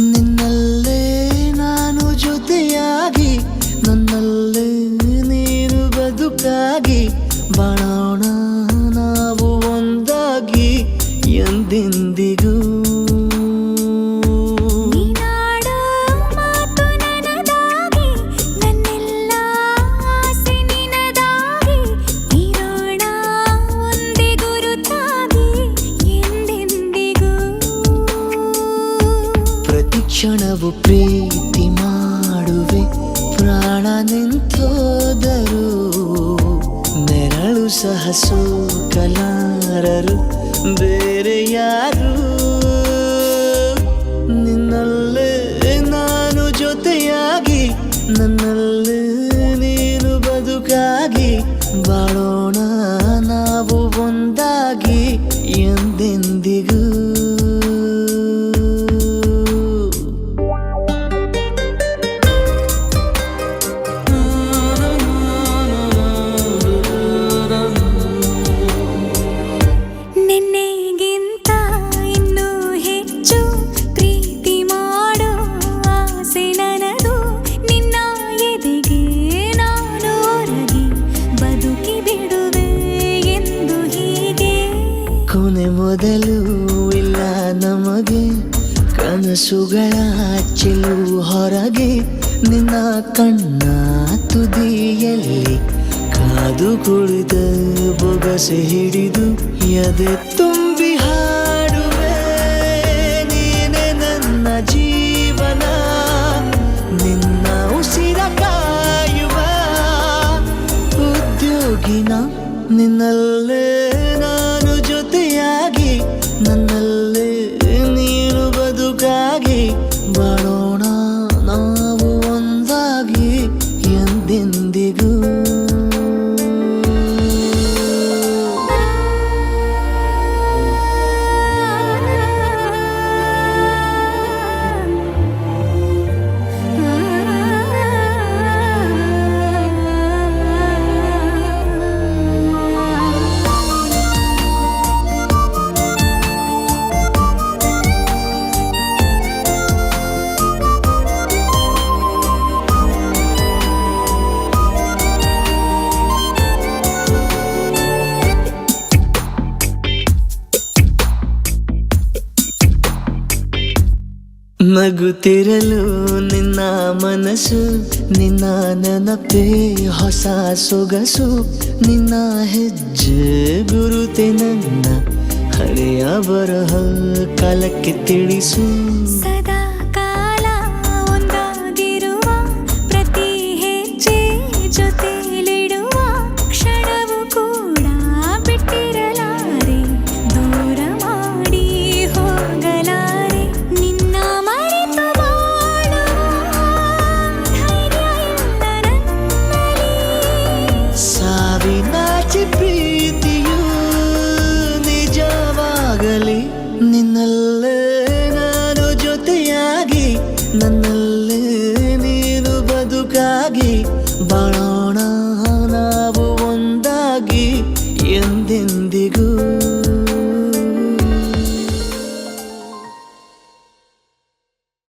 ನಿನ್ನಲ್ಲೇ ನಾನು ಜೊತೆಯಾಗಿ ನನ್ನಲ್ಲೇ ನೀನು ಬದುಕಾಗಿ ಬಾಳೋಣ ನಾವು ಒಂದಾಗಿ ಎಂದೆಂದಿಗೂ. ಕ್ಷಣವು ಪ್ರೀತಿ ಮಾಡುವೆ ಪ್ರಾಣ ನಿಂತೋದರು ನೆರಳು ಸಹ ಸೋಕಲಾರರು ಬೇರೆ ಯಾರು. ನಿನ್ನಲ್ಲೇ ನಾನು ಜೊತೆಯಾಗಿ ನನ್ನಲ್ಲೇ ನೀನು ಬದುಕಾಗಿ ಬಾಳೋಣ ನಾವು ಒಂದಾಗಿ ಎಂದೆಂದಿಗೂ. ಕೊನೆ ಮೊದಲು ಇಲ್ಲ ನಮಗೆ ಕನಸುಗಳ ಚೆಲು ಹೊರಗೆ ನಿನ್ನ ಕಣ್ಣ ತುದಿಯಲ್ಲಿ ಕಾದು ಕುಳಿತ ಬೊಗಸೆ ಹಿಡಿದು ಎದೆ ತುಂಬಿ ಹಾಡುವೆ ನೀನೆ ನನ್ನ ಜೀವನ ನಿನ್ನ ಉಸಿರ ಕಾಯುವ ಉದ್ಯೋಗಿನ ನಿನ್ನಲ್ಲೇ ನಾನು ಜೊತೆಯಾಗಿ ನನ್ನಲ್ಲೇ ನೀನು ಬದುಕಾಗಿ ಬಾಳೋಣ ನಾವು ಒಂದಾಗಿ ಎಂದೆಂದಿಗೂ. ನಗುತ್ತಿರಲು ನಿನ್ನ ಮನಸ್ಸು ನಿನ್ನ ನೆನಪೇ ಹೊಸ ಸೊಗಸು ನಿನ್ನ ಹೆಜ್ಜೆ ಗುರುತೆ ನನ್ನ ಹಳೆಯ ಬರಹ ಕಾಲಕ್ಕೆ ತಿಳಿಸು.